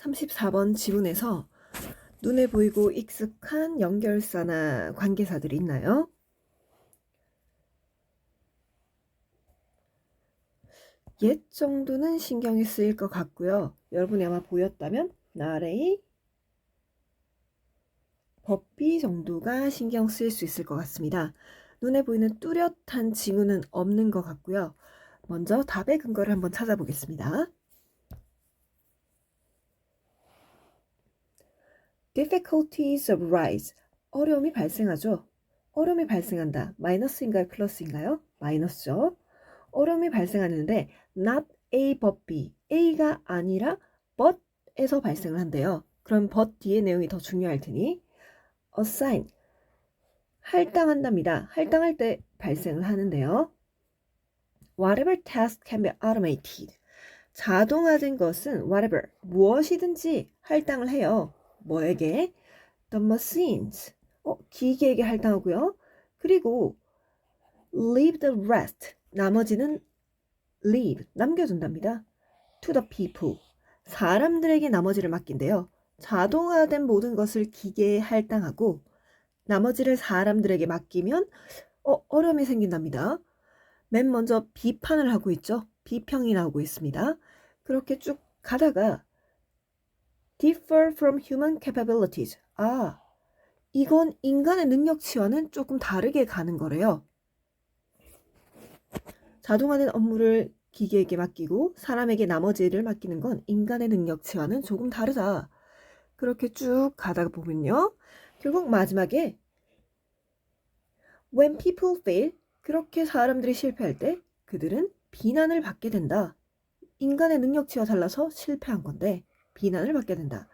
34번 지문에서 눈에 보이고 익숙한 연결사나 관계사들이 있나요? 옛 정도는 신경이 쓰일 것 같고요. 여러분이 아마 보였다면 나래의 법비 정도가 신경 쓰일 수 있을 것 같습니다. 눈에 보이는 뚜렷한 징후는 없는 것 같고요. 먼저 답의 근거를 한번 찾아보겠습니다. Difficulties arise. 어려움이 발생하죠. 어려움이 발생한다. 마이너스인가요? 플러스인가요? 마이너스죠. 어려움이 발생하는데 not A but B. A가 아니라 but에서 발생을 한대요. 그럼 but 뒤에 내용이 더 중요할 테니 assign. 할당한답니다. 할당할 때 발생을 하는데요. Whatever task can be automated. 자동화된 것은 whatever, 무엇이든지 할당을 해요. 뭐에게? The machines. 기계에게 할당하고요. 그리고 leave the rest. 나머지는 leave, 남겨둔답니다. To the people. 사람들에게 나머지를 맡긴대요. 자동화된 모든 것을 기계에 할당하고 나머지를 사람들에게 맡기면 어려움이 생긴답니다. 맨 먼저 비판을 하고 있죠. 비평이 나오고 있습니다. 그렇게 쭉 가다가 differ from human capabilities. 이건 인간의 능력치와는 조금 다르게 가는 거래요. 자동화된 업무를 기계에게 맡기고 사람에게 나머지를 맡기는 건 인간의 능력치와는 조금 다르다. 그렇게 쭉 가다가 보면요. 결국 마지막에 when people fail, 그렇게 사람들이 실패할 때 그들은 비난을 받게 된다. 인간의 능력치와 달라서 실패한 건데 비난을 받게 된다.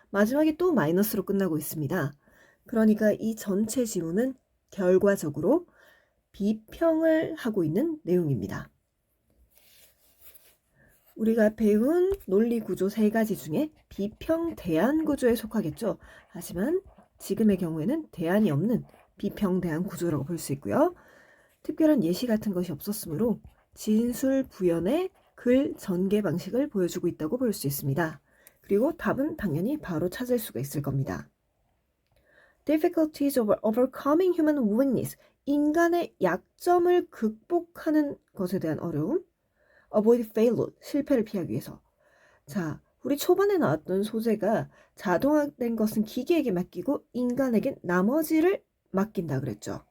마지막에 또 마이너스로 끝나고 있습니다. 그러니까 이 전체 지문은 결과적으로 비평을 하고 있는 내용입니다. 우리가 배운 논리 구조 3가지 중에 비평 대안 구조에 속하겠죠. 하지만 지금의 경우에는 대안이 없는 비평 대안 구조라고 볼 수 있고요. 특별한 예시 같은 것이 없었으므로 진술 부연의 글 전개 방식을 보여주고 있다고 볼 수 있습니다. 그리고 답은 당연히 바로 찾을 수가 있을 겁니다. Difficulties of overcoming human weakness. 인간의 약점을 극복하는 것에 대한 어려움. Avoid failure. 실패를 피하기 위해서. 자, 우리 초반에 나왔던 소재가 자동화된 것은 기계에게 맡기고 인간에게 나머지를 맡긴다 그랬죠.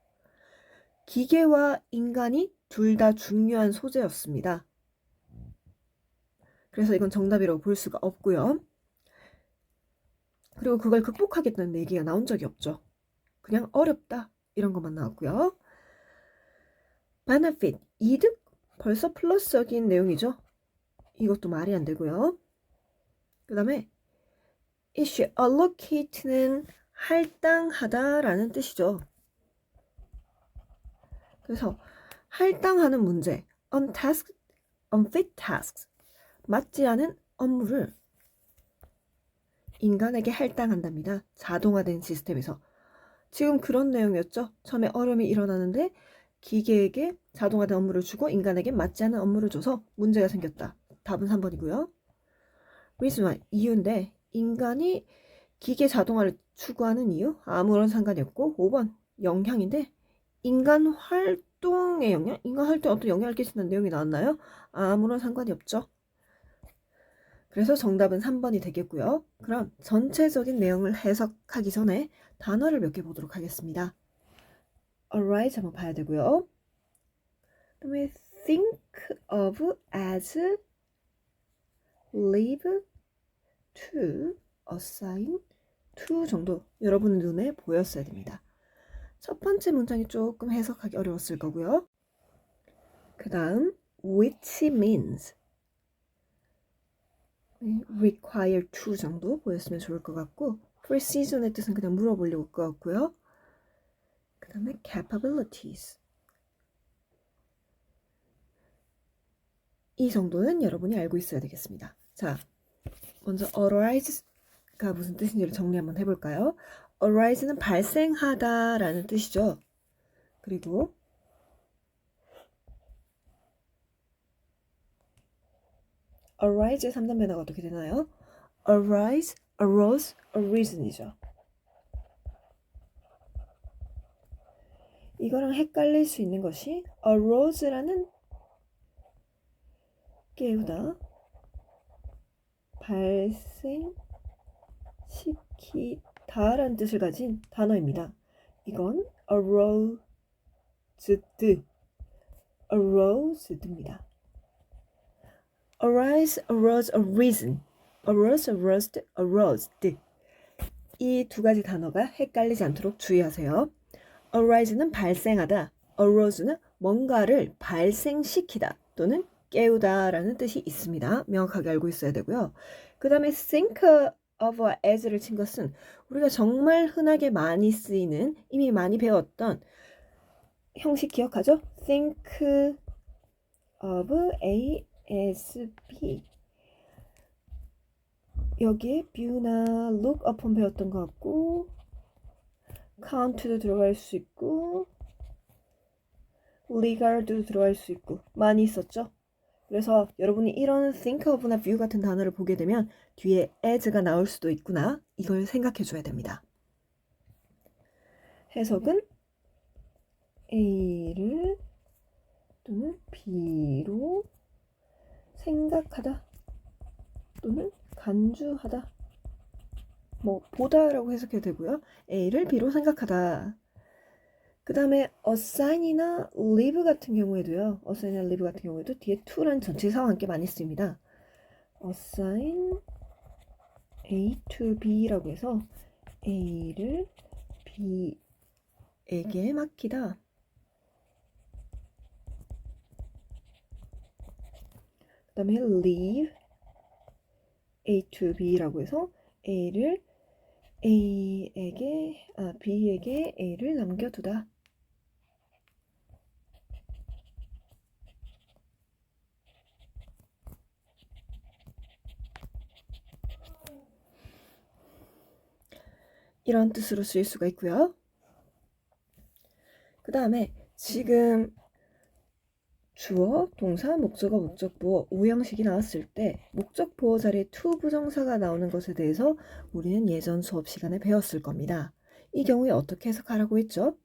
기계와 인간이 둘 다 중요한 소재였습니다. 그래서 이건 정답이라고 볼 수가 없고요. 그리고 그걸 극복하겠다는 얘기가 나온 적이 없죠. 그냥 어렵다 이런 것만 나왔고요. benefit, 이득, 벌써 플러스적인 내용이죠. 이것도 말이 안 되고요. 그 다음에 issue, allocate는 할당하다라는 뜻이죠. 그래서 할당하는 문제, unfit tasks, 맞지 않은 업무를 인간에게 할당한답니다. 자동화된 시스템에서. 지금 그런 내용이었죠. 처음에 어려움이 일어나는데 기계에게 자동화된 업무를 주고 인간에게 맞지 않은 업무를 줘서 문제가 생겼다. 답은 3번이고요. reason why, 이유인데 인간이 기계 자동화를 추구하는 이유? 아무런 상관이 없고 5번 영향인데 인간 활동의 영향? 인간 활동에 어떤 영향을 끼치는 내용이 나왔나요? 아무런 상관이 없죠. 그래서 정답은 3번이 되겠고요. 그럼 전체적인 내용을 해석하기 전에 단어를 몇 개 보도록 하겠습니다. arise 한번 봐야 되고요. 그다음에 think of as, live to, assign to 정도 여러분 눈에 보였어야 됩니다. 첫 번째 문장이 조금 해석하기 어려웠을 거고요. 그 다음 which means, require to 정도 보였으면 좋을 것 같고 precision의 뜻은 그냥 물어보려고 것 같고요. 그 다음에 capabilities, 이 정도는 여러분이 알고 있어야 되겠습니다. 자, 먼저 arise가 무슨 뜻인지를 정리 한번 해볼까요? arise는 발생하다 라는 뜻이죠. 그리고 arise의 3단 변화가 어떻게 되나요? arise, arose, arisen이죠. 이거랑 헷갈릴 수 있는 것이 arose라는 깨우다, 발생시키다라는 뜻을 가진 단어입니다. 이건 aroused입니다. arise, arose, arisen, arose, arosed, arosed. 이 두 가지 단어가 헷갈리지 않도록 주의하세요. arise는 발생하다, arose는 뭔가를 발생시키다 또는 깨우다 라는 뜻이 있습니다. 명확하게 알고 있어야 되고요. 그 다음에 think of as를 친 것은 우리가 정말 흔하게 많이 쓰이는, 이미 많이 배웠던 형식 기억하죠? think of A as B. 여기에 view나 look upon 배웠던 것 같고 count도 들어갈 수 있고 regard도 들어갈 수 있고 많이 있었죠? 그래서 여러분이 이런 think of나 view 같은 단어를 보게 되면 뒤에 as가 나올 수도 있구나, 이걸 생각해 줘야 됩니다. 해석은 A를 또는 B로 생각하다 또는 간주하다, 뭐 보다라고 해석해도 되고요. A를 B로 생각하다. 그 다음에 assign이나 leave 같은 경우에도요. assign이나 leave 같은 경우에도 뒤에 to라는 전치사와 함께 많이 씁니다. assign A to B라고 해서 A를 B에게 맡기다. 그 다음에 leave A to B라고 해서 A를 B에게 A를 남겨두다. 이런 뜻으로 쓰일 수가 있고요. 그 다음에 지금 주어, 동사, 목적어, 목적보어, 오형식이 나왔을 때 목적보어 자리에 to 부정사가 나오는 것에 대해서 우리는 예전 수업 시간에 배웠을 겁니다. 이 경우에 어떻게 해석하라고 했죠?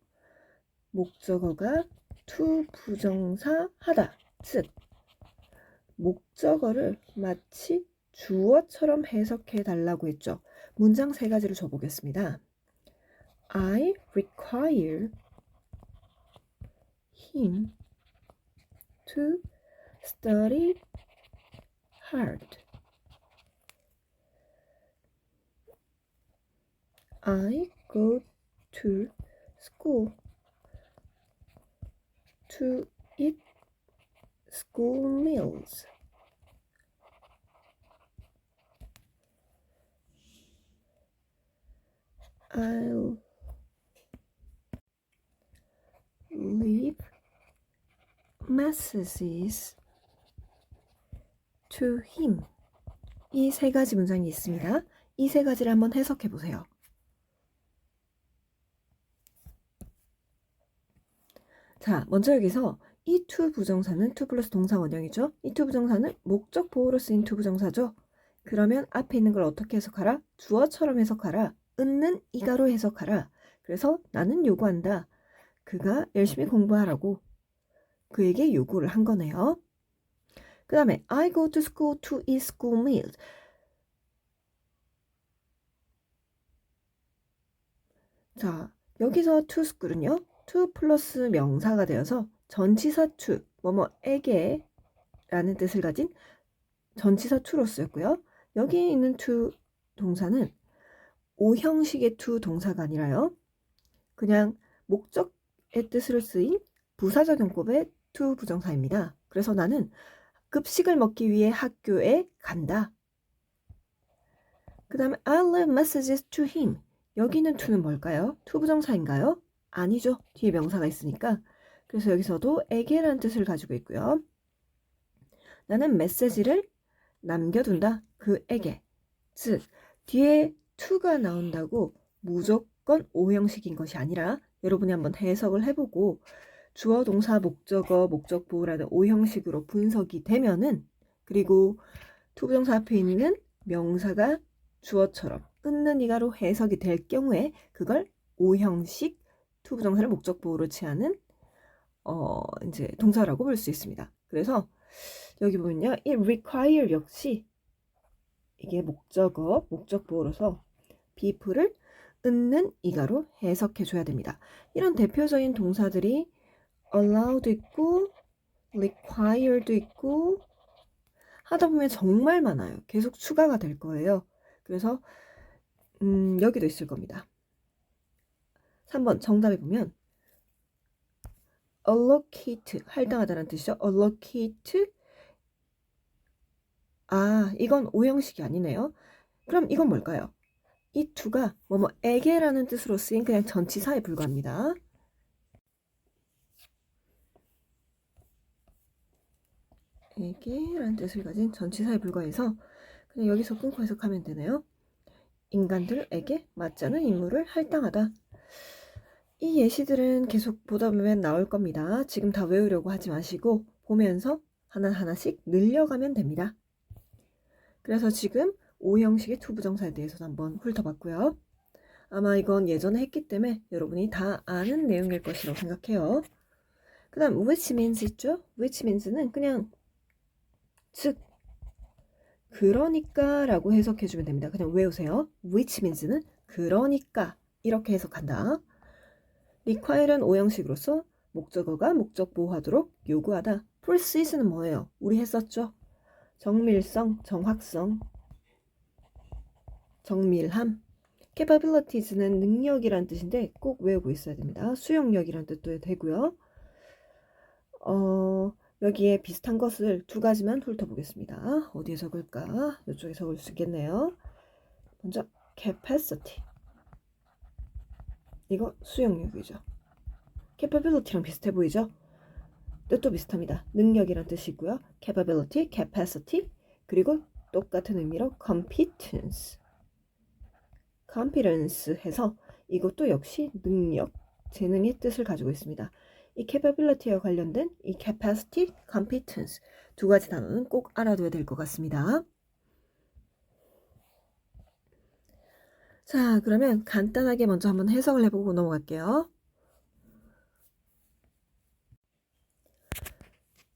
목적어가 to 부정사 하다, 즉 목적어를 마치 주어처럼 해석해 달라고 했죠. 문장 세 가지를 줘보겠습니다. I require him to study hard. I go to school to eat school meals. I'll leave messages to him. 이 세 가지 문장이 있습니다. 이 세 가지를 한번 해석해 보세요. 자, 먼저 여기서 이 to 부정사는 to 플러스 동사 원형이죠. 이 to 부정사는 목적 보호로 쓰인 to 부정사죠. 그러면 앞에 있는 걸 어떻게 해석하라? 주어처럼 해석하라. 은는 이가로 해석하라. 그래서 나는 요구한다. 그가 열심히 공부하라고 그에게 요구를 한 거네요. 그 다음에 I go to school to eat school meals. 자, 여기서 to school은요. to 플러스 명사가 되어서 전치사 to, 뭐뭐에게 라는 뜻을 가진 전치사 to로 쓰였고요. 여기에 있는 to 동사는 오형식의 to 동사가 아니라요. 그냥 목적의 뜻으로 쓰인 부사적용법의 to 부정사입니다. 그래서 나는 급식을 먹기 위해 학교에 간다. 그 다음에 I'll leave messages to him. 여기는 to는 뭘까요? to 부정사인가요? 아니죠. 뒤에 명사가 있으니까. 그래서 여기서도 에게라는 뜻을 가지고 있고요. 나는 메시지를 남겨둔다. 그에게. 즉 뒤에 to가 나온다고 무조건 오형식인 것이 아니라 여러분이 한번 해석을 해보고 주어, 동사, 목적어, 목적보호라는 오형식으로 분석이 되면은, 그리고 to 부정사 앞에 있는 명사가 주어처럼 있는 이가로 해석이 될 경우에 그걸 오형식 투부정사를 목적보호로 취하는 이제 동사라고 볼 수 있습니다. 그래서 여기 보면요. 이 require 역시 이게 목적어, 목적보호로서 be를 있는 이가로 해석해 줘야 됩니다. 이런 대표적인 동사들이 allow도 있고 require도 있고 하다 보면 정말 많아요. 계속 추가가 될 거예요. 그래서 여기도 있을 겁니다. 3번 정답에 보면 allocate 할당하다라는 뜻이죠. allocate 이건 오형식이 아니네요. 그럼 이건 뭘까요? 이 to가 뭐뭐에게라는 뜻으로 쓰인 그냥 전치사에 불과합니다. 에게라는 뜻을 가진 전치사에 불과해서 그냥 여기서 끊고 해석하면 되네요. 인간들에게 맞지 않은 임무를 할당하다. 이 예시들은 계속 보다 보면 나올 겁니다. 지금 다 외우려고 하지 마시고 보면서 하나하나씩 늘려가면 됩니다. 그래서 지금 오형식의 투부정사에 대해서도 한번 훑어봤고요. 아마 이건 예전에 했기 때문에 여러분이 다 아는 내용일 것이라고 생각해요. 그 다음 which means 있죠? which means는 그냥 즉 그러니까 라고 해석해주면 됩니다. 그냥 외우세요. which means는 그러니까 이렇게 해석한다. require는 오형식으로서 목적어가 목적 보호하도록 요구하다. precise는 뭐예요? 우리 했었죠? 정밀성, 정확성, 정밀함. capabilities는 능력이란 뜻인데 꼭 외우고 있어야 됩니다. 수용력이란 뜻도 되고요. 여기에 비슷한 것을 두 가지만 훑어보겠습니다. 어디에 적을까? 이쪽에 적을 수 있겠네요. 먼저 capacity. 이거 수용력이죠. capability랑 비슷해 보이죠? 뜻도 비슷합니다. 능력이란 뜻이고요. capability, capacity, 그리고 똑같은 의미로 competence. competence 해서 이것도 역시 능력, 재능의 뜻을 가지고 있습니다. 이 capability와 관련된 이 capacity, competence 두 가지 단어는 꼭 알아둬야 될 것 같습니다. 자, 그러면 간단하게 먼저 한번 해석을 해보고 넘어갈게요.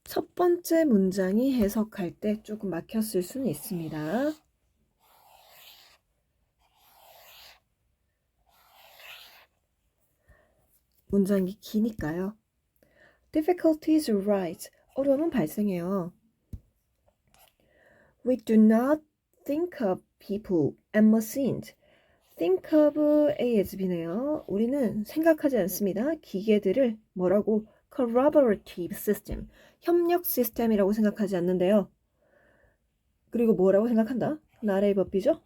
첫 번째 문장이 해석할 때 조금 막혔을 수는 있습니다. 문장이 기니까요. Difficulties arise. 어려움은 발생해요. We do not think of people and machines. Think of A as B네요. 우리는 생각하지 않습니다. 기계들을 뭐라고? Collaborative system. 협력 시스템이라고 생각하지 않는데요. 그리고 뭐라고 생각한다? 나라의 법비죠?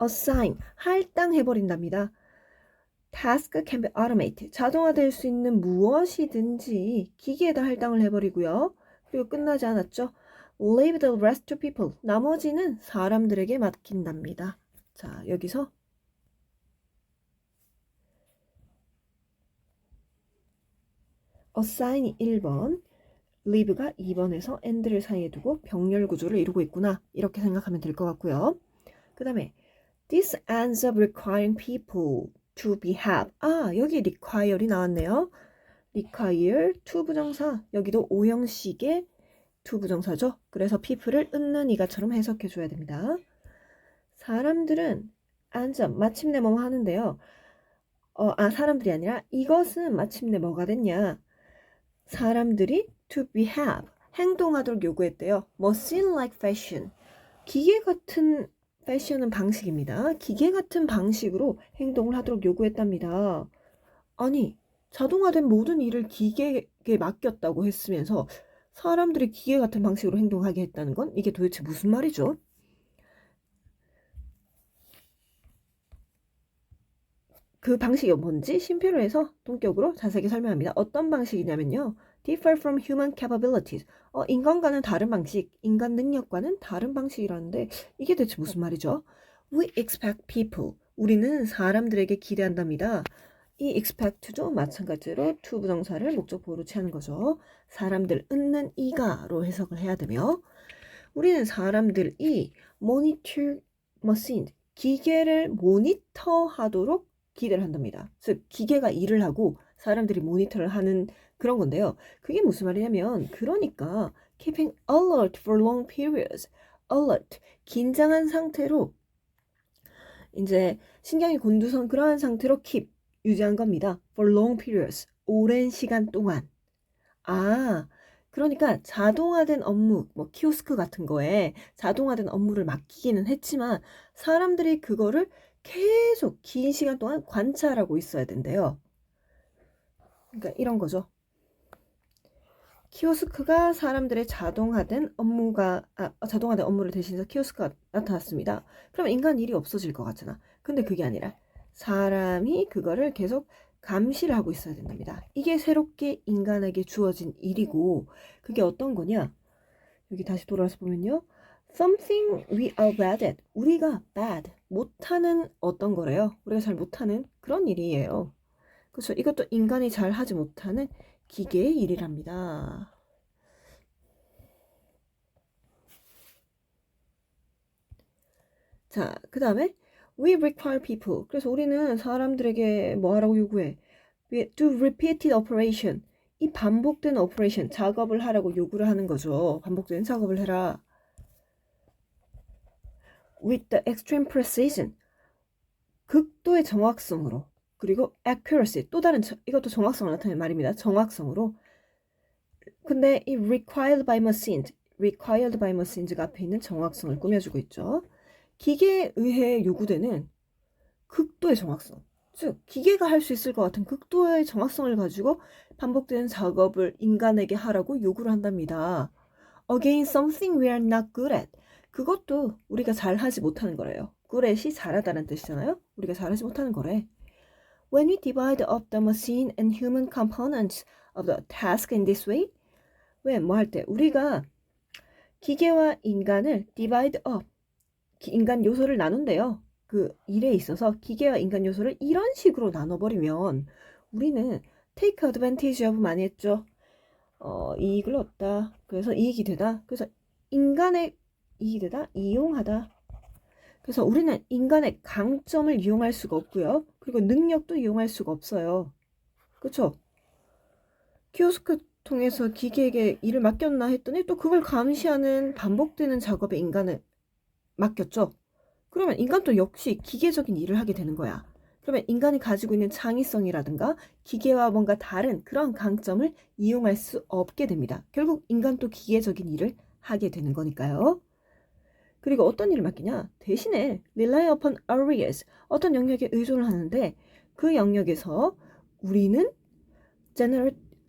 Assign. 할당해버린답니다. Task can be automated. 자동화될 수 있는 무엇이든지 기계에다 할당을 해버리고요. 그리고 끝나지 않았죠. Leave the rest to people. 나머지는 사람들에게 맡긴답니다. 자, 여기서 assign이 1번, leave가 2번에서 and를 사이에 두고 병렬 구조를 이루고 있구나. 이렇게 생각하면 될 것 같고요. 그 다음에 this ends up requiring people to behave. 여기 require이 나왔네요. require, 투부정사. 여기도 오형식의 투부정사죠. 그래서 people을 있는 이가처럼 해석해줘야 됩니다. 사람들은 ends up, 마침내 뭐 하는데요. 사람들이 아니라 이것은 마침내 뭐가 됐냐. 사람들이 to behave, 행동하도록 요구했대요. machine-like fashion. 기계 같은 패션은 방식입니다. 기계 같은 방식으로 행동을 하도록 요구했답니다. 아니, 자동화된 모든 일을 기계에 맡겼다고 했으면서 사람들이 기계 같은 방식으로 행동하게 했다는 건 이게 도대체 무슨 말이죠? 그 방식이 뭔지 심표를 해서 동격으로 자세하게 설명합니다. 어떤 방식이냐면요. differ from human capabilities. 인간과는 다른 방식, 인간 능력과는 다른 방식이라는데 이게 대체 무슨 말이죠? We expect people. 우리는 사람들에게 기대한답니다. 이 expect도 마찬가지로 to 부정사를 목적보호로 취하는 거죠. 사람들 있는 이가로 해석을 해야 되며 우리는 사람들이 monitor machine, 기계를 모니터하도록 기대를 한답니다. 즉 기계가 일을 하고 사람들이 모니터를 하는 그런 건데요. 그게 무슨 말이냐면 그러니까 keeping alert for long periods. alert, 긴장한 상태로 이제 신경이 곤두선 그러한 상태로 keep, 유지한 겁니다. for long periods, 오랜 시간 동안. 아, 그러니까 자동화된 업무, 뭐 키오스크 같은 거에 자동화된 업무를 맡기기는 했지만 사람들이 그거를 계속 긴 시간 동안 관찰하고 있어야 된대요. 그러니까 이런 거죠. 키오스크가 사람들의 자동화된 업무를 대신해서 키오스크가 나타났습니다. 그러면 인간 일이 없어질 것 같잖아. 근데 그게 아니라 사람이 그거를 계속 감시를 하고 있어야 된답니다. 이게 새롭게 인간에게 주어진 일이고 그게 어떤 거냐? 여기 다시 돌아와서 보면요. Something we are bad at. 우리가 bad, 못하는 어떤 거래요. 우리가 잘 못하는 그런 일이에요. 그렇죠. 이것도 인간이 잘 하지 못하는 기계의 일이랍니다. 자, 그 다음에 we require people. 그래서 우리는 사람들에게 뭐 하라고 요구해? We do repeated operation. 이 반복되는 operation, 작업을 하라고 요구를 하는 거죠. 반복되는 작업을 해라. With the extreme precision. 극도의 정확성으로. 그리고 accuracy. 또 다른 이것도 정확성을 나타내는 말입니다. 정확성으로. 근데 이 required by machines가 앞에 있는 정확성을 꾸며주고 있죠. 기계에 의해 요구되는 극도의 정확성. 즉 기계가 할 수 있을 것 같은 극도의 정확성을 가지고 반복되는 작업을 인간에게 하라고 요구를 한답니다. Against something we are not good at. 그것도 우리가 잘하지 못하는 거래요. good at이 잘하다는 뜻이잖아요. 우리가 잘하지 못하는 거래. When we divide up the machine and human components of the task in this way, 왜 뭐 할 때 우리가 기계와 인간을 divide up, 인간 요소를 나눈대요. 그 일에 있어서 기계와 인간 요소를 이런 식으로 나눠버리면 우리는 take advantage of 많이 했죠. 이익을 얻다. 그래서 이익이 되다. 그래서 인간의 이익이 되다. 이용하다. 그래서 우리는 인간의 강점을 이용할 수가 없고요. 그리고 능력도 이용할 수가 없어요. 그렇죠? 키오스크 통해서 기계에게 일을 맡겼나 했더니 또 그걸 감시하는 반복되는 작업에 인간을 맡겼죠. 그러면 인간도 역시 기계적인 일을 하게 되는 거야. 그러면 인간이 가지고 있는 창의성이라든가 기계와 뭔가 다른 그런 강점을 이용할 수 없게 됩니다. 결국 인간도 기계적인 일을 하게 되는 거니까요. 그리고 어떤 일을 맡기냐? 대신에 rely upon areas, 어떤 영역에 의존을 하는데 그 영역에서 우리는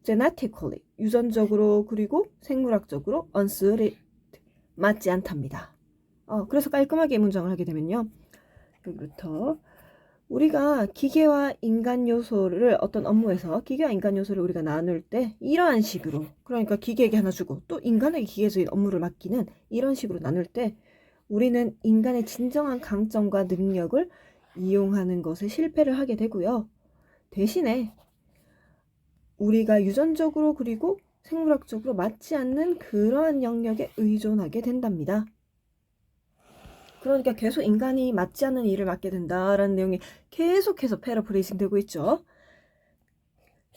genetically, 유전적으로 그리고 생물학적으로 unsuited, 맞지 않답니다. 그래서 깔끔하게 문장을 하게 되면요. 여기부터 우리가 기계와 인간 요소를 어떤 업무에서 기계와 인간 요소를 우리가 나눌 때 이러한 식으로, 그러니까 기계에게 하나 주고 또 인간에게 기계적인 업무를 맡기는 이런 식으로 나눌 때 우리는 인간의 진정한 강점과 능력을 이용하는 것에 실패를 하게 되고요. 대신에 우리가 유전적으로 그리고 생물학적으로 맞지 않는 그러한 영역에 의존하게 된답니다. 그러니까 계속 인간이 맞지 않는 일을 맡게 된다라는 내용이 계속해서 패러프레이징 되고 있죠.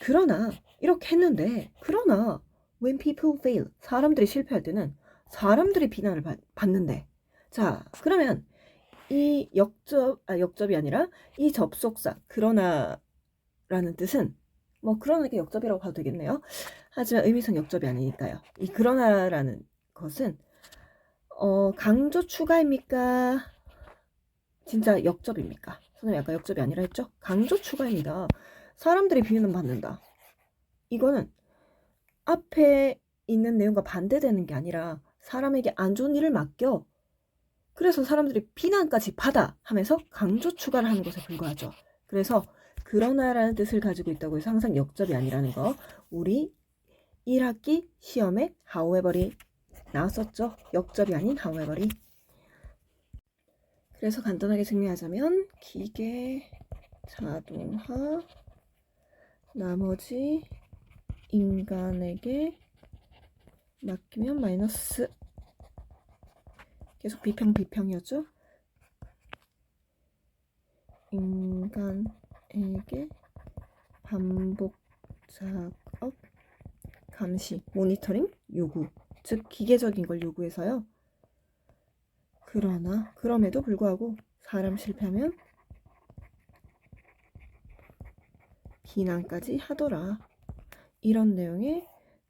그러나 이렇게 했는데 그러나 when people fail, 사람들이 실패할 때는 사람들이 비난을 받는데 자 그러면 이 역접이 아니라 이 접속사 그러나라는 뜻은 뭐 그러나가 역접이라고 봐도 되겠네요. 하지만 의미상 역접이 아니니까요. 이 그러나라는 것은 강조 추가입니까? 진짜 역접입니까? 선생님 아까 역접이 아니라 했죠? 강조 추가입니다. 사람들이 비난받는다. 이거는 앞에 있는 내용과 반대되는 게 아니라 사람에게 안 좋은 일을 맡겨. 그래서 사람들이 비난까지 받아 하면서 강조 추가를 하는 것에 불과하죠. 그래서 그러나라는 뜻을 가지고 있다고 해서 항상 역접이 아니라는 거. 우리 1학기 시험에 however이 나왔었죠. 역접이 아닌 however이. 그래서 간단하게 정리하자면 기계, 자동화, 나머지 인간에게 맡기면 마이너스. 계속 비평이었죠. 인간에게 반복 작업 감시 모니터링 요구, 즉 기계적인 걸 요구해서요. 그러나 그럼에도 불구하고 사람 실패하면 비난까지 하더라. 이런 내용의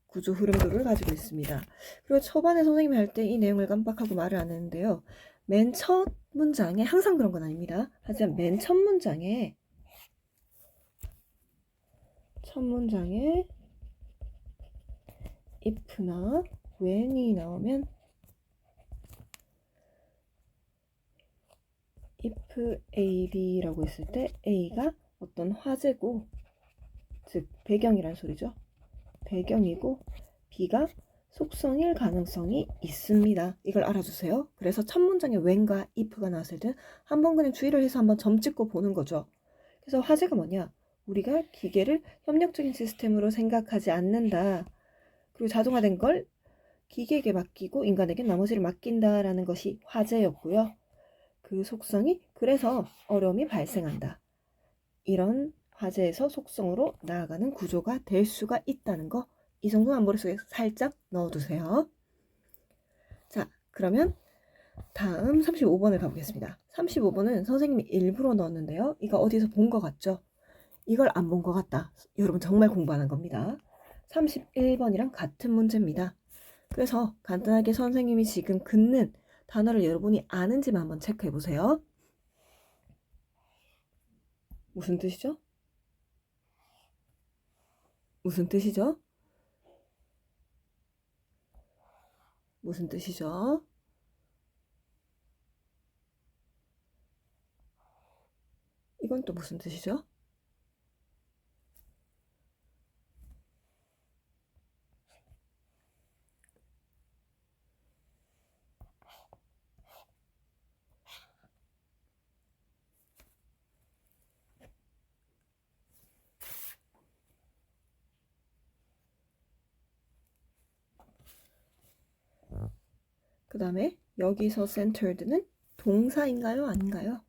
구조 흐름도를 가지고 있습니다. 그리고 초반에 선생님이 할 때 이 내용을 깜빡하고 말을 안 했는데요. 맨 첫 문장에 항상 그런 건 아닙니다. 하지만 맨 첫 문장에 if나 when이 나오면 if AB라고 했을 때 A가 어떤 화제고, 즉 배경이란 소리죠. 배경이고 B가 속성일 가능성이 있습니다. 이걸 알아주세요. 그래서 첫 문장에 when과 if가 나왔을 때 한번 그냥 주의를 해서 한번 점 찍고 보는 거죠. 그래서 화제가 뭐냐? 우리가 기계를 협력적인 시스템으로 생각하지 않는다. 그리고 자동화된 걸 기계에게 맡기고 인간에게 나머지를 맡긴다라는 것이 화제였고요. 그 속성이 그래서 어려움이 발생한다. 이런 화제에서 속성으로 나아가는 구조가 될 수가 있다는 거, 이 정도만 머릿속에 살짝 넣어두세요. 자, 그러면 다음 35번을 가보겠습니다. 35번은 선생님이 일부러 넣었는데요. 이거 어디서 본 것 같죠? 이걸 안 본 것 같다. 여러분 정말 공부 안 한 겁니다. 31번이랑 같은 문제입니다. 그래서 간단하게 선생님이 지금 긋는 단어를 여러분이 아는지만 한번 체크해 보세요. 무슨 뜻이죠? 무슨 뜻이죠? 무슨 뜻이죠? 이건 또 무슨 뜻이죠? 그 다음에 여기서 centered는 동사인가요? 아닌가요?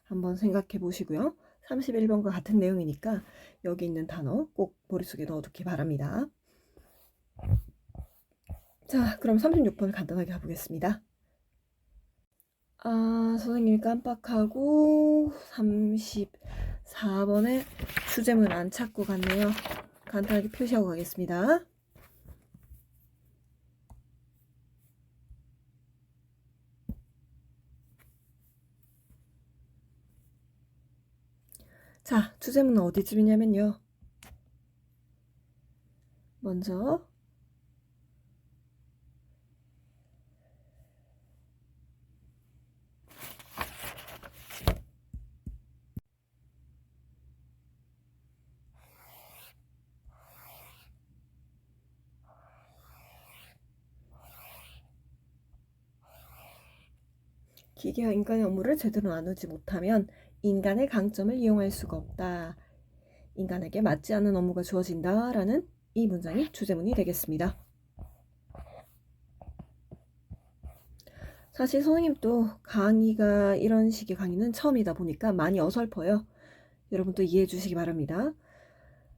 한번 생각해 보시고요. 31번과 같은 내용이니까 여기 있는 단어 꼭 머릿속에 넣어두기 바랍니다. 자, 그럼 36번 간단하게 가보겠습니다. 선생님이 깜빡하고 34번에 주제문 안 찾고 갔네요. 간단하게 표시하고 가겠습니다. 자, 주제문은 어디쯤이냐면요. 먼저 기계와 인간의 업무를 제대로 나누지 못하면 인간의 강점을 이용할 수가 없다. 인간에게 맞지 않는 업무가 주어진다 라는 이 문장이 주제문이 되겠습니다. 사실 선생님도 강의가 이런 식의 강의는 처음이다 보니까 많이 어설퍼요. 여러분도 이해해 주시기 바랍니다.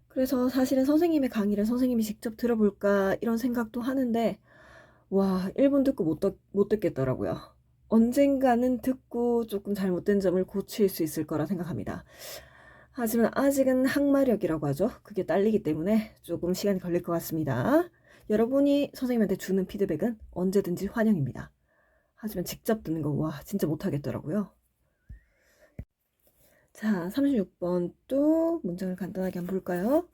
그래서 사실은 선생님의 강의를 선생님이 직접 들어볼까 이런 생각도 하는데 와, 1분 듣고 못 듣겠더라고요. 언젠가는 듣고 조금 잘못된 점을 고칠 수 있을 거라 생각합니다. 하지만 아직은 항마력이라고 하죠. 그게 딸리기 때문에 조금 시간이 걸릴 것 같습니다. 여러분이 선생님한테 주는 피드백은 언제든지 환영입니다. 하지만 직접 듣는 거 와, 진짜 못하겠더라고요. 자, 36번 또 문장을 간단하게 한번 볼까요?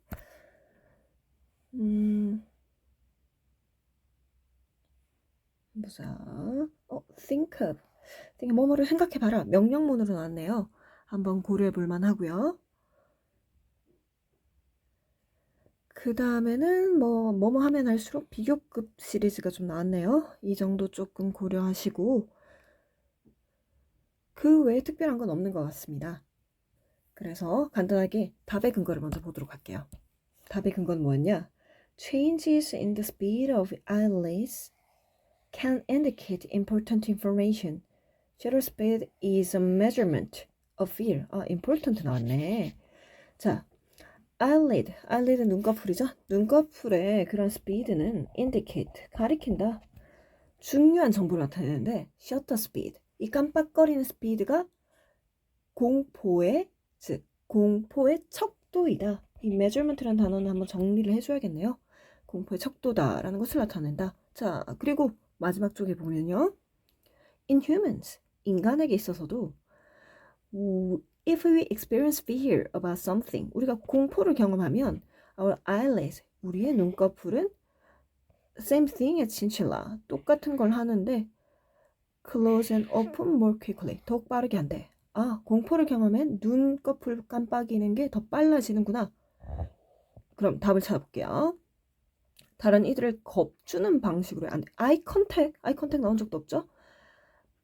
보자. think of. 뭐뭐를 생각해봐라. 명령문으로 나왔네요. 한번 고려해볼 만하고요. 그 다음에는 뭐뭐 하면 할수록 비교급 시리즈가 좀 나왔네요. 이 정도 조금 고려하시고 그 외에 특별한 건 없는 것 같습니다. 그래서 간단하게 답의 근거를 먼저 보도록 할게요. 답의 근거는 뭐였냐? Changes in the speed of eyelids can indicate important information. Shutter speed is a measurement of fear. important 나왔네. 자, eyelid 눈꺼풀이죠. 눈꺼풀의 그런 speed는 indicate, 가리킨다. 중요한 정보를 나타내는데 shutter speed, 이 깜빡거리는 스피드가 공포의, 즉 공포의 척도이다. 이 measurement라는 단어는 한번 정리를 해줘야겠네요. 공포의 척도다라는 것을 나타낸다. 자, 그리고 마지막 쪽에 보면요. In humans, 인간에게 있어서도 if we experience fear about something, 우리가 공포를 경험하면 our eyelids, 우리의 눈꺼풀은 same thing as chinchilla, 똑같은 걸 하는데 close and open more quickly, 더욱 빠르게 한대. 공포를 경험한 눈꺼풀 깜빡이는 게 더 빨라지는구나. 그럼 답을 찾아볼게요. 다른 이들을 겁주는 방식으로 안 돼. 아이 컨택 나온 적도 없죠?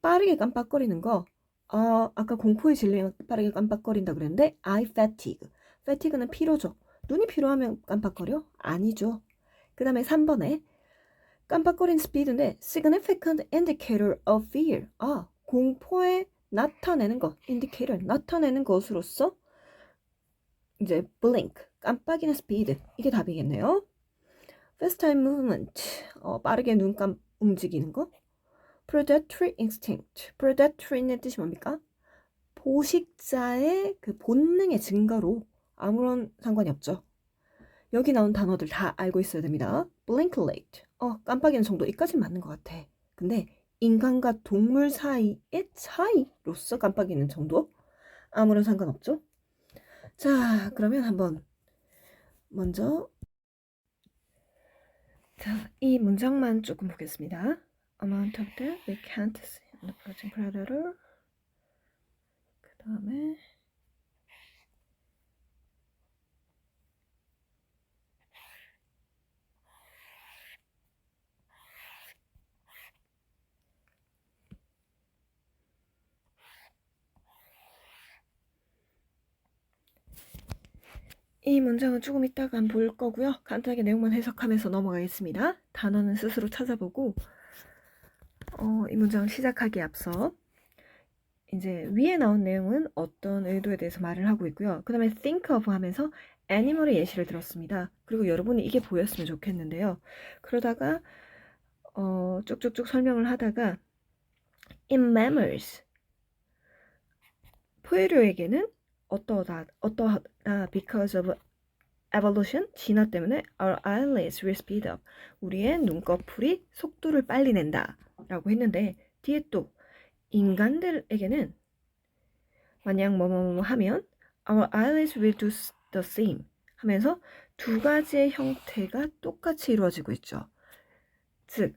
빠르게 깜빡거리는 거. 아까 공포에 질리면 빠르게 깜빡거린다 그랬는데 eye fatigue. fatigue는 피로죠. 눈이 피로하면 깜빡거려? 아니죠. 그 다음에 3번에 깜빡거리는 스피드인데 significant indicator of fear. 공포에 나타내는 것, indicator, 나타내는 것으로서 이제 blink, 깜빡이는 스피드, 이게 답이겠네요. fast eye movement, 빠르게 눈 움직이는 거. predatory instinct, predatory의 뜻이 뭡니까? 포식자의 그 본능의 증거로 아무런 상관이 없죠. 여기 나온 단어들 다 알고 있어야 됩니다. blink late, 깜빡이는 정도, 이까지는 맞는 것 같아. 근데 인간과 동물 사이의 차이로서 깜빡이는 정도? 아무런 상관없죠. 자, 그러면 한번 먼저 이 문장만 조금 보겠습니다. amount of that we can't see an approaching predator. 그 다음에 이 문장은 조금 이따가 볼 거고요. 간단하게 내용만 해석하면서 넘어가겠습니다. 단어는 스스로 찾아보고 이 문장을 시작하기에 앞서 이제 위에 나온 내용은 어떤 의도에 대해서 말을 하고 있고요. 그 다음에 think of 하면서 애니멀의 예시를 들었습니다. 그리고 여러분이 이게 보였으면 좋겠는데요. 그러다가 쭉쭉쭉 설명을 하다가 in mammals, 포유류에게는 어떠하다 because of evolution, 진화 때문에 our eyelids will speed up, 우리의 눈꺼풀이 속도를 빨리 낸다 라고 했는데 뒤에 또 인간들에게는 만약 뭐뭐뭐 하면 our eyelids will do the same 하면서 두 가지의 형태가 똑같이 이루어지고 있죠. 즉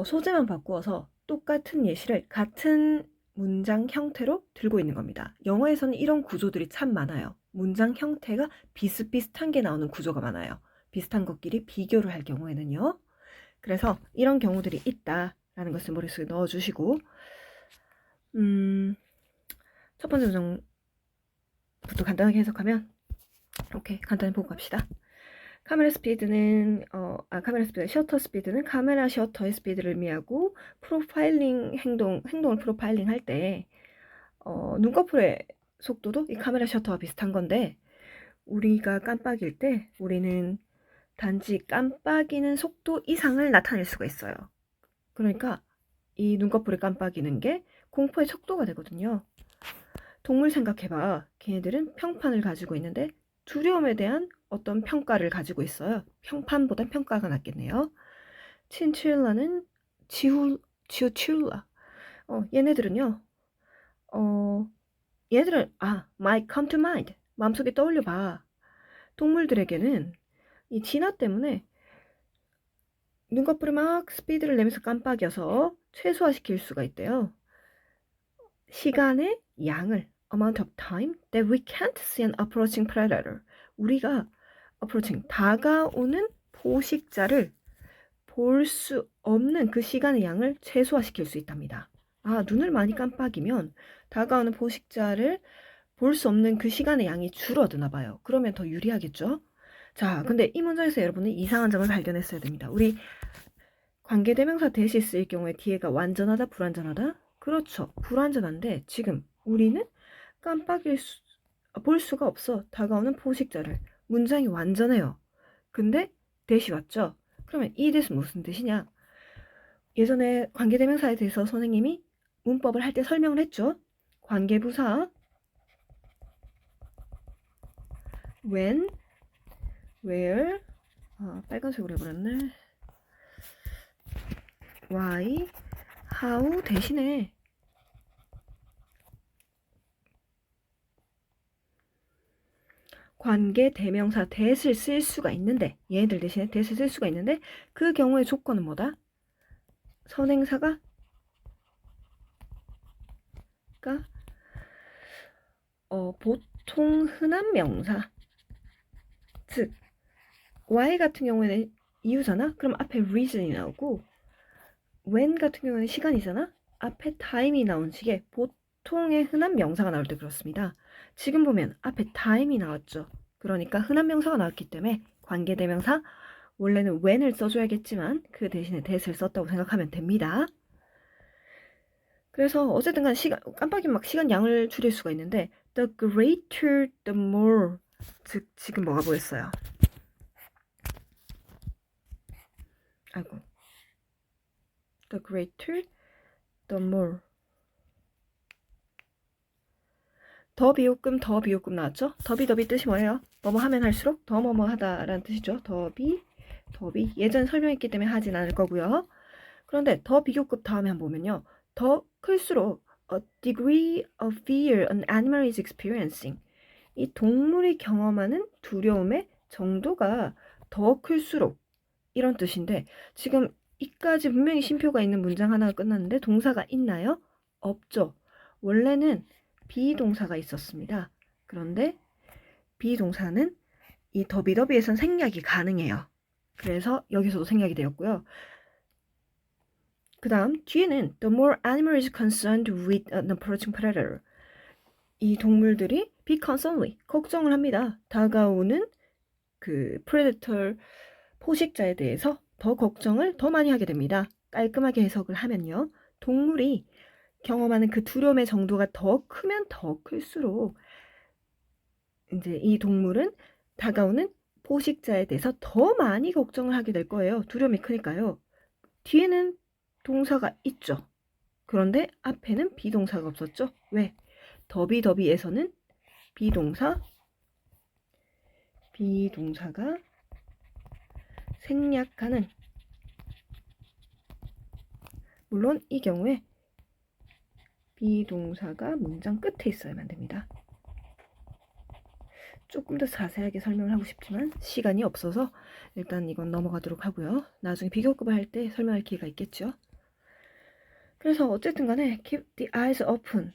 소재만 바꾸어서 똑같은 예시를 같은 문장 형태로 들고 있는 겁니다. 영어에서는 이런 구조들이 참 많아요. 문장 형태가 비슷비슷한 게 나오는 구조가 많아요. 비슷한 것끼리 비교를 할 경우에는요. 그래서 이런 경우들이 있다라는 것을 머릿속에 넣어주시고 첫 번째 문장부터 간단하게 해석하면 오케이, 간단히 보고 갑시다. 카메라 스피드는 셔터 스피드는 카메라 셔터의 스피드를 의미하고 프로파일링 행동을 프로파일링 할 때 눈꺼풀의 속도도 이 카메라 셔터와 비슷한 건데 우리가 깜빡일 때 우리는 단지 깜빡이는 속도 이상을 나타낼 수가 있어요. 그러니까 이 눈꺼풀이 깜빡이는 게 공포의 척도가 되거든요. 동물 생각해봐. 걔네들은 평판을 가지고 있는데 두려움에 대한 어떤 평가를 가지고 있어요. 평판보다 평가가 낫겠네요. 친칠라는 지우칠라. 얘네들은요. 얘네들은 might come to mind. 마음속에 떠올려봐. 동물들에게는 이 진화 때문에 눈꺼풀이 막 스피드를 내면서 깜빡여서 최소화시킬 수가 있대요. 시간의 양을 amount of time that we can't see an approaching predator. 우리가 approaching, 다가오는 포식자를 볼 수 없는 그 시간의 양을 최소화시킬 수 있답니다. 눈을 많이 깜빡이면 다가오는 포식자를 볼 수 없는 그 시간의 양이 줄어드나 봐요. 그러면 더 유리하겠죠? 자, 근데 이 문장에서 여러분은 이상한 점을 발견했어야 됩니다. 우리 관계대명사 대시 쓰일 경우에 뒤에가 완전하다, 불완전하다? 그렇죠. 불완전한데 지금 우리는 볼 수가 없어. 다가오는 포식자를. 문장이 완전해요. 근데 대시 왔죠? 그러면 이 대시 무슨 뜻이냐? 예전에 관계대명사에 대해서 선생님이 문법을 할 때 설명을 했죠. 관계부사 when, where, 빨간색으로 해버렸네. why, how 대신에 관계 대명사 that을 쓸 수가 있는데, 얘들 대신에 that을 쓸 수가 있는데 그 경우의 조건은 뭐다? 선행사가 보통 흔한 명사, 즉 why 같은 경우에는 이유잖아? 그럼 앞에 reason이 나오고, when 같은 경우에는 시간이잖아? 앞에 time이 나온 식의 보통의 흔한 명사가 나올 때 그렇습니다. 지금 보면 앞에 time이 나왔죠. 그러니까 흔한 명사가 나왔기 때문에 관계대명사 원래는 when을 써줘야겠지만 그 대신에 that을 썼다고 생각하면 됩니다. 그래서 어쨌든 간 깜빡이 막 시간 양을 줄일 수가 있는데 the greater the more, 즉 지금 뭐가 보였어요? 아이고, the greater the more, 더 비읍금 나왔죠? 더비 뜻이 뭐예요? 뭐뭐 하면 할수록 더 뭐뭐 하다라는 뜻이죠. 더비 예전에 설명했기 때문에 하진 않을 거고요. 그런데 더 비교급 다음에 한번 보면요, 더 클수록 a degree of fear an animal is experiencing, 이 동물이 경험하는 두려움의 정도가 더 클수록, 이런 뜻인데 지금 이까지 분명히 쉼표가 있는 문장 하나가 끝났는데 동사가 있나요? 없죠. 원래는 비동사가 있었습니다. 그런데 비동사는 이 더비에선 생략이 가능해요. 그래서 여기서도 생략이 되었고요. 그 다음 뒤에는 the more animal is concerned with an approaching predator, 이 동물들이 be concernedly, 걱정을 합니다. 다가오는 그 predator, 포식자에 대해서 더 걱정을 더 많이 하게 됩니다. 깔끔하게 해석을 하면요, 동물이 경험하는 그 두려움의 정도가 더 크면 더 클수록 이제 이 동물은 다가오는 포식자에 대해서 더 많이 걱정을 하게 될 거예요. 두려움이 크니까요. 뒤에는 동사가 있죠. 그런데 앞에는 비동사가 없었죠. 왜? 더비에서는 비동사가 생략하는, 물론 이 경우에 비동사가 문장 끝에 있어야만 됩니다. 조금 더 자세하게 설명을 하고 싶지만 시간이 없어서 일단 이건 넘어가도록 하고요. 나중에 비교급을 할 때 설명할 기회가 있겠죠. 그래서 어쨌든 간에 keep the eyes open,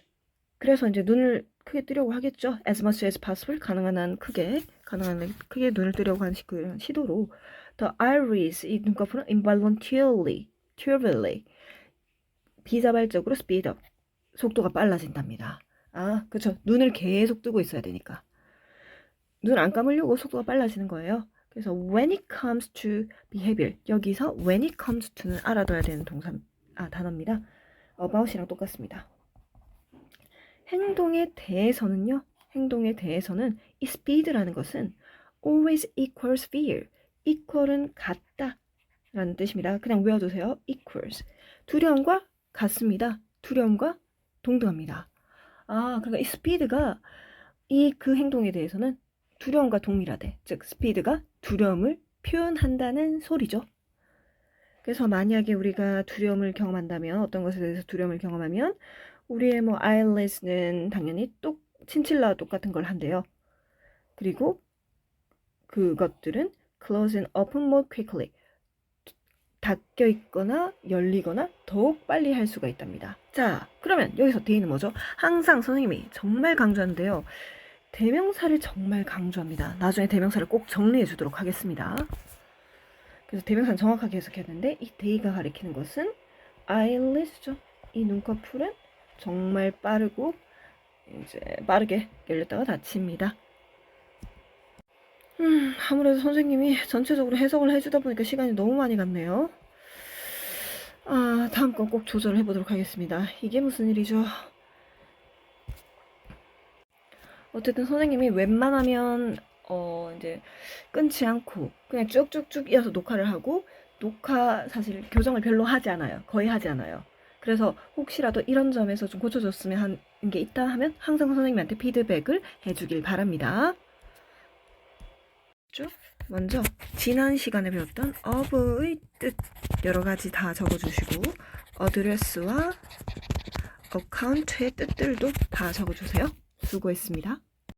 그래서 이제 눈을 크게 뜨려고 하겠죠. as much as possible, 가능한 한 크게 눈을 뜨려고 하는 시도로 the iris, 이 눈꺼풀은 involuntarily, 비자발적으로 speed up, 속도가 빨라진답니다. 그쵸. 눈을 계속 뜨고 있어야 되니까. 눈 안 감으려고 속도가 빨라지는 거예요. 그래서 when it comes to behavior, 여기서 when it comes to는 알아둬야 되는 단어입니다. about이랑 똑같습니다. 행동에 대해서는 이 speed라는 것은 always equals fear, equal은 같다 라는 뜻입니다. 그냥 외워두세요. equals, 두려움과 같습니다. 두려움과 동등합니다. 그러니까 이 speed가 그 행동에 대해서는 두려움과 동일하대. 즉 speed가 두려움을 표현한다는 소리죠. 그래서 만약에 우리가 두려움을 경험한다면, 어떤 것에 대해서 두려움을 경험하면 우리의 eyelids는 당연히 친칠라와 똑같은 걸 한대요. 그리고 그것들은 close and open more quickly, 닫혀 있거나 열리거나 더욱 빨리 할 수가 있답니다. 자, 그러면 여기서 대의는 뭐죠? 항상 선생님이 정말 강조하는데요, 대명사를 정말 강조합니다. 나중에 대명사를 꼭 정리해 주도록 하겠습니다. 그래서 대명사는 정확하게 해석해야 되는데, 이 대의가 가리키는 것은 eyelids죠. 이 눈꺼풀은 정말 빠르게 열렸다가 닫힙니다. 아무래도 선생님이 전체적으로 해석을 해주다 보니까 시간이 너무 많이 갔네요. 다음 건 꼭 조절해 보도록 하겠습니다. 이게 무슨 일이죠? 어쨌든 선생님이 웬만하면 이제 끊지 않고 그냥 쭉쭉쭉 이어서 녹화를 하고, 녹화 사실 교정을 별로 하지 않아요. 거의 하지 않아요. 그래서 혹시라도 이런 점에서 좀 고쳐줬으면 하는 게 있다 하면 항상 선생님한테 피드백을 해주길 바랍니다. 쭉 먼저 지난 시간에 배웠던 of의 뜻 여러 가지 다 적어주시고, address와 account의 뜻들도 다 적어주세요. 수고했습니다.